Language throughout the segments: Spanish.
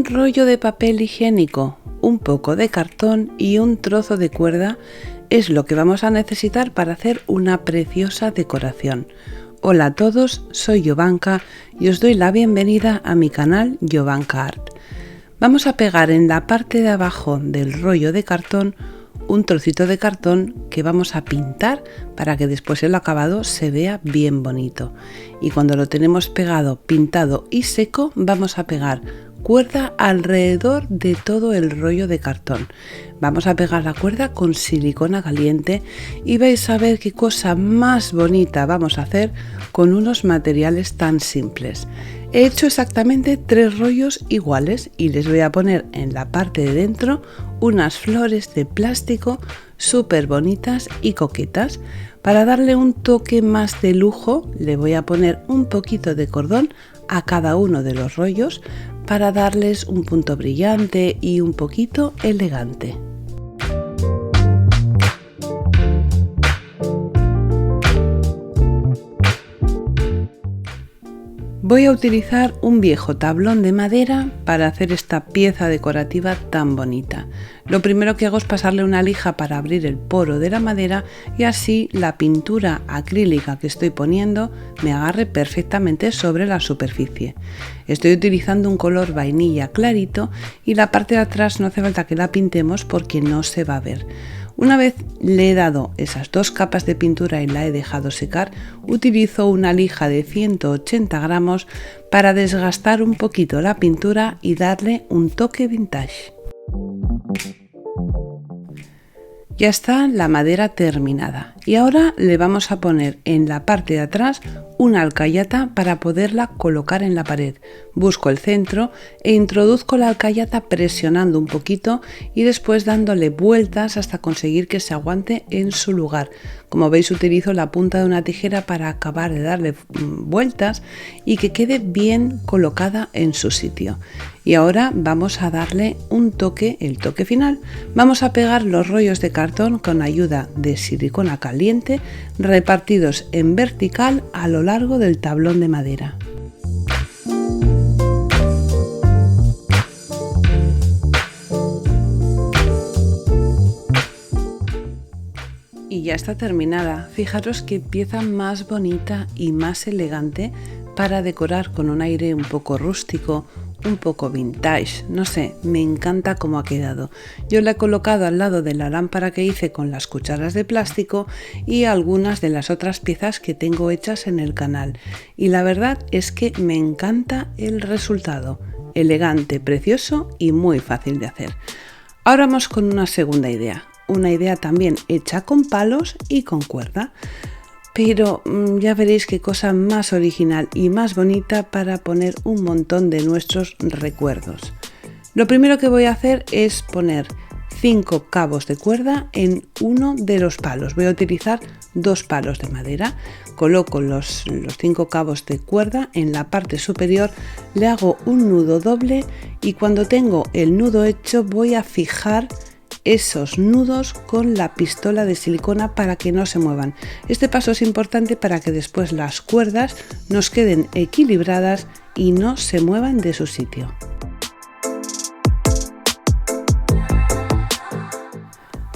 Un rollo de papel higiénico, un poco de cartón y un trozo de cuerda es lo que vamos a necesitar para hacer una preciosa decoración. Hola a todos, soy Jovanka y os doy la bienvenida a mi canal Jovanka Art. Vamos a pegar en la parte de abajo del rollo de cartón un trocito de cartón que vamos a pintar para que después el acabado se vea bien bonito. Y cuando lo tenemos pegado, pintado y seco, vamos a pegar cuerda alrededor de todo el rollo de cartón. Vamos a pegar la cuerda con silicona caliente y vais a ver qué cosa más bonita vamos a hacer con unos materiales tan simples. He hecho exactamente 3 rollos iguales y les voy a poner en la parte de dentro unas flores de plástico súper bonitas y coquetas. Para darle un toque más de lujo le voy a poner un poquito de cordón a cada uno de los rollos para darles un punto brillante y un poquito elegante. Voy a utilizar un viejo tablón de madera para hacer esta pieza decorativa tan bonita. Lo primero que hago es pasarle una lija para abrir el poro de la madera y así la pintura acrílica que estoy poniendo me agarre perfectamente sobre la superficie. Estoy utilizando un color vainilla clarito y la parte de atrás no hace falta que la pintemos porque no se va a ver. Una vez le he dado esas 2 capas de pintura y la he dejado secar, utilizo una lija de 180 gramos para desgastar un poquito la pintura y darle un toque vintage. Ya está la madera terminada y ahora le vamos a poner en la parte de atrás una alcayata para poderla colocar en la pared. Busco el centro e introduzco la alcayata presionando un poquito y después dándole vueltas hasta conseguir que se aguante en su lugar. Como veis, utilizo la punta de una tijera para acabar de darle vueltas y que quede bien colocada en su sitio. Y ahora vamos a darle un toque, el toque final. Vamos a pegar los rollos de cartón con ayuda de silicona caliente repartidos en vertical a lo largo del tablón de madera. Y ya está terminada. Fijaros qué pieza más bonita y más elegante para decorar con un aire un poco rústico, un poco vintage, no sé, me encanta cómo ha quedado. Yo la he colocado al lado de la lámpara que hice con las cucharas de plástico y algunas de las otras piezas que tengo hechas en el canal. Y la verdad es que me encanta el resultado, elegante, precioso y muy fácil de hacer. Ahora vamos con una segunda idea, una idea también hecha con palos y con cuerda. Pero ya veréis qué cosa más original y más bonita para poner un montón de nuestros recuerdos. Lo primero que voy a hacer es poner 5 cabos de cuerda en uno de los palos. Voy a utilizar 2 palos de madera. Coloco los 5 cabos de cuerda en la parte superior, le hago un nudo doble y cuando tengo el nudo hecho voy a fijar esos nudos con la pistola de silicona para que no se muevan. Este paso es importante para que después las cuerdas nos queden equilibradas y no se muevan de su sitio.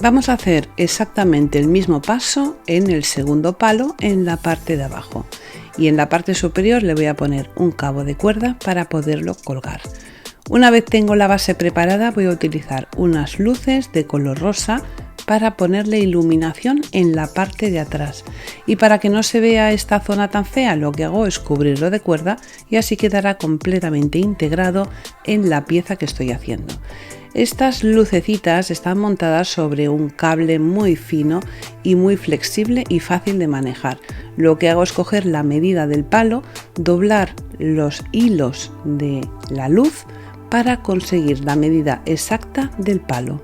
Vamos a hacer exactamente el mismo paso en el segundo palo en la parte de abajo y en la parte superior le voy a poner un cabo de cuerda para poderlo colgar. Una vez tengo la base preparada voy a utilizar unas luces de color rosa para ponerle iluminación en la parte de atrás y para que no se vea esta zona tan fea lo que hago es cubrirlo de cuerda y así quedará completamente integrado en la pieza que estoy haciendo. Estas lucecitas están montadas sobre un cable muy fino y muy flexible y fácil de manejar. Lo que hago es coger la medida del palo, doblar los hilos de la luz para conseguir la medida exacta del palo.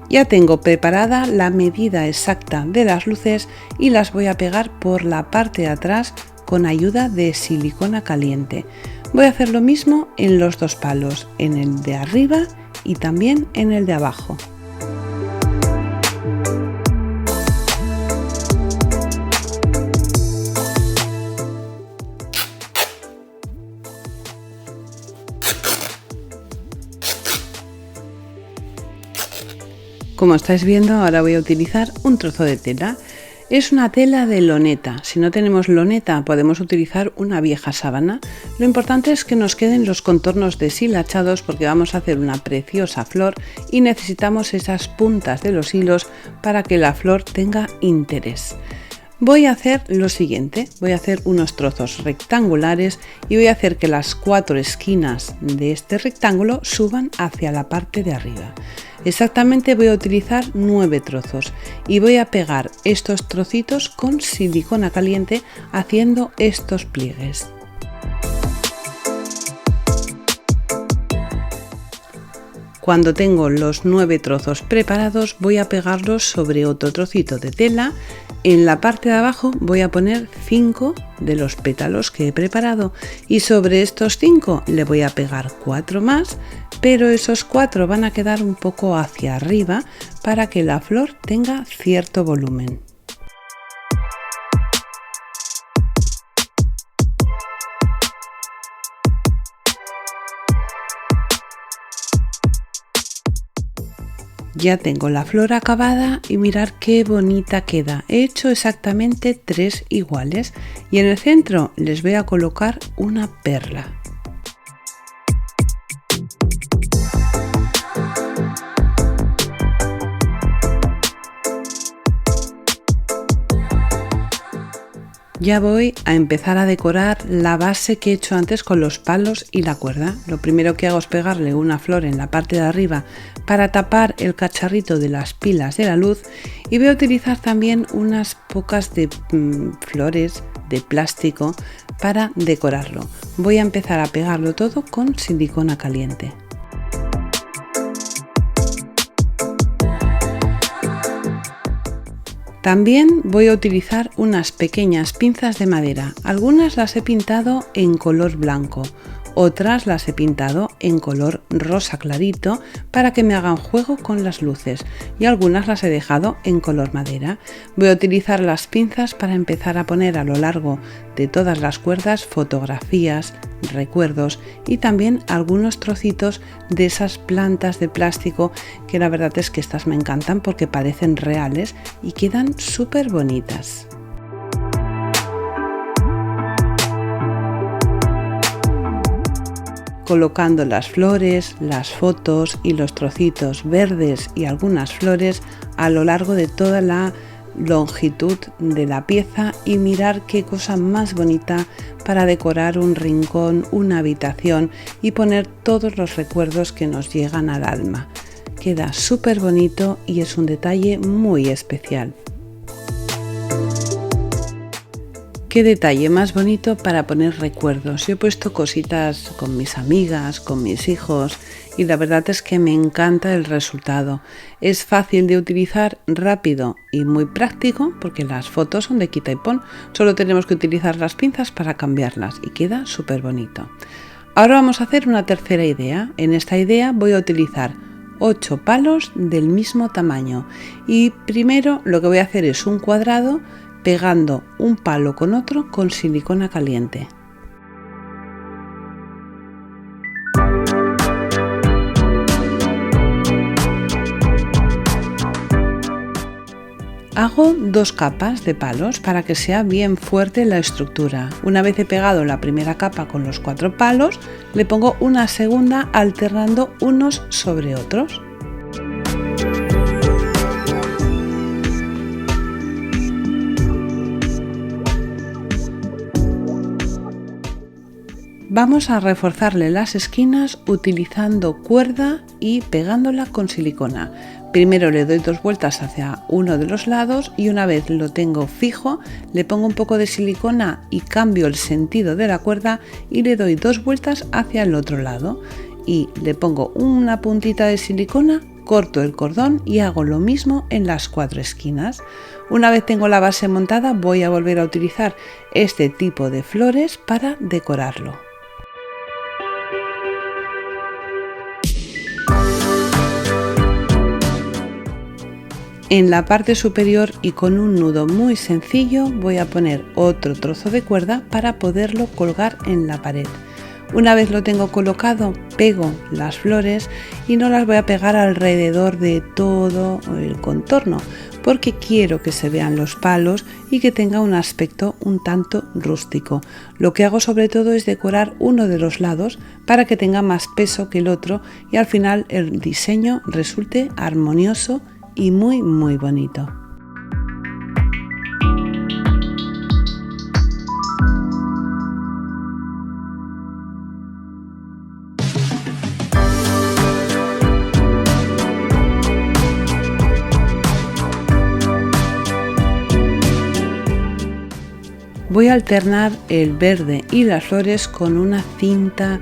Ya tengo preparada la medida exacta de las luces y las voy a pegar por la parte de atrás con ayuda de silicona caliente. Voy a hacer lo mismo en los 2 palos, en el de arriba y también en el de abajo. Como estáis viendo, ahora voy a utilizar un trozo de tela. Es una tela de loneta. Si no tenemos loneta, podemos utilizar una vieja sábana. Lo importante es que nos queden los contornos deshilachados porque vamos a hacer una preciosa flor y necesitamos esas puntas de los hilos para que la flor tenga interés. Voy a hacer lo siguiente, voy a hacer unos trozos rectangulares y voy a hacer que las 4 esquinas de este rectángulo suban hacia la parte de arriba. Exactamente voy a utilizar 9 trozos y voy a pegar estos trocitos con silicona caliente haciendo estos pliegues. Cuando tengo los 9 trozos preparados voy a pegarlos sobre otro trocito de tela. En la parte de abajo voy a poner 5 de los pétalos que he preparado y sobre estos 5 le voy a pegar 4 más, pero esos 4 van a quedar un poco hacia arriba para que la flor tenga cierto volumen. Ya tengo la flor acabada y mirad qué bonita queda. He hecho exactamente 3 iguales y en el centro les voy a colocar una perla. Ya voy a empezar a decorar la base que he hecho antes con los palos y la cuerda. Lo primero que hago es pegarle una flor en la parte de arriba para tapar el cacharrito de las pilas de la luz y voy a utilizar también unas pocas de flores de plástico para decorarlo. Voy a empezar a pegarlo todo con silicona caliente. También voy a utilizar unas pequeñas pinzas de madera. Algunas las he pintado en color blanco, otras las he pintado en color rosa clarito para que me hagan juego con las luces y algunas las he dejado en color madera. Voy a utilizar las pinzas para empezar a poner a lo largo de todas las cuerdas fotografías, recuerdos y también algunos trocitos de esas plantas de plástico que la verdad es que estas me encantan porque parecen reales y quedan súper bonitas. Colocando las flores, las fotos y los trocitos verdes y algunas flores a lo largo de toda la longitud de la pieza y mirar qué cosa más bonita para decorar un rincón, una habitación y poner todos los recuerdos que nos llegan al alma. Queda súper bonito y es un detalle muy especial. Qué detalle más bonito para poner recuerdos. Yo he puesto cositas con mis amigas, con mis hijos y la verdad es que me encanta el resultado. Es fácil de utilizar, rápido y muy práctico porque las fotos son de quita y pon. Solo tenemos que utilizar las pinzas para cambiarlas y queda súper bonito. Ahora vamos a hacer una tercera idea. En esta idea voy a utilizar 8 palos del mismo tamaño y primero lo que voy a hacer es un cuadrado pegando un palo con otro con silicona caliente. Hago 2 capas de palos para que sea bien fuerte la estructura. Una vez he pegado la primera capa con los 4 palos, le pongo una segunda alternando unos sobre otros. Vamos a reforzarle las esquinas utilizando cuerda y pegándola con silicona. Primero le doy 2 vueltas hacia uno de los lados y una vez lo tengo fijo, le pongo un poco de silicona y cambio el sentido de la cuerda y le doy 2 vueltas hacia el otro lado. Y le pongo una puntita de silicona, corto el cordón y hago lo mismo en las 4 esquinas. Una vez tengo la base montada, voy a volver a utilizar este tipo de flores para decorarlo. En la parte superior y con un nudo muy sencillo voy a poner otro trozo de cuerda para poderlo colgar en la pared. Una vez lo tengo colocado, pego las flores y no las voy a pegar alrededor de todo el contorno, porque quiero que se vean los palos y que tenga un aspecto un tanto rústico. Lo que hago sobre todo es decorar uno de los lados para que tenga más peso que el otro y al final el diseño resulte armonioso y muy bonito. Voy a alternar el verde y las flores con una cinta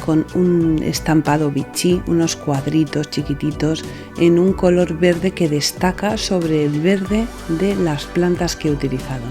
con un estampado Vichy, unos cuadritos chiquititos en un color verde que destaca sobre el verde de las plantas que he utilizado.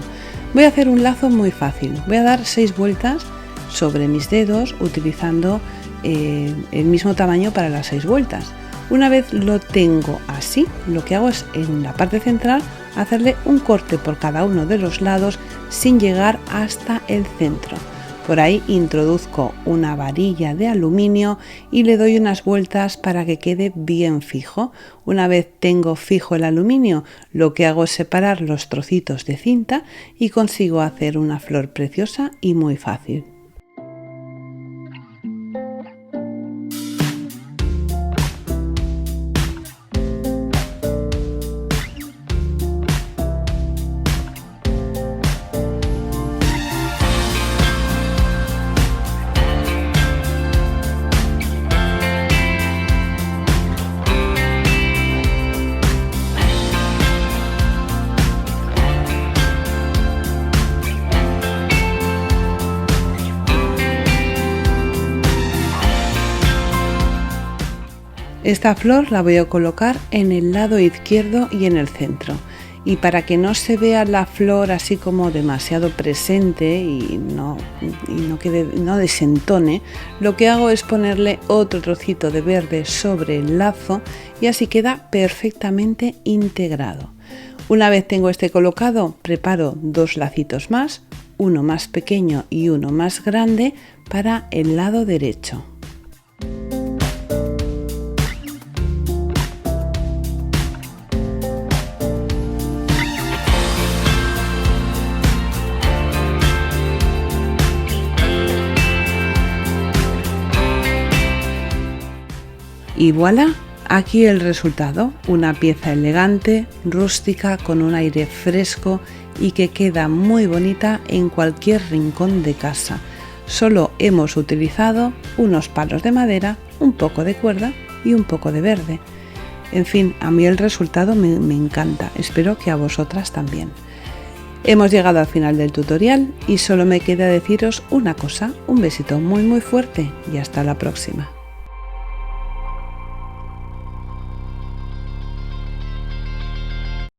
Voy a hacer un lazo muy fácil, voy a dar 6 vueltas sobre mis dedos utilizando el mismo tamaño para las 6 vueltas. Una vez lo tengo así, lo que hago es en la parte central hacerle un corte por cada uno de los lados sin llegar hasta el centro. Por ahí introduzco una varilla de aluminio y le doy unas vueltas para que quede bien fijo. Una vez tengo fijo el aluminio, lo que hago es separar los trocitos de cinta y consigo hacer una flor preciosa y muy fácil. Esta flor la voy a colocar en el lado izquierdo y en el centro. Y para que no se vea la flor así como demasiado presente y no desentone, lo que hago es ponerle otro trocito de verde sobre el lazo y así queda perfectamente integrado. Una vez tengo este colocado, preparo 2 lacitos más, uno más pequeño y uno más grande para el lado derecho. Y voilà, aquí el resultado, una pieza elegante, rústica, con un aire fresco y que queda muy bonita en cualquier rincón de casa. Solo hemos utilizado unos palos de madera, un poco de cuerda y un poco de verde. En fin, a mí el resultado me encanta, espero que a vosotras también. Hemos llegado al final del tutorial y solo me queda deciros una cosa, un besito muy fuerte y hasta la próxima.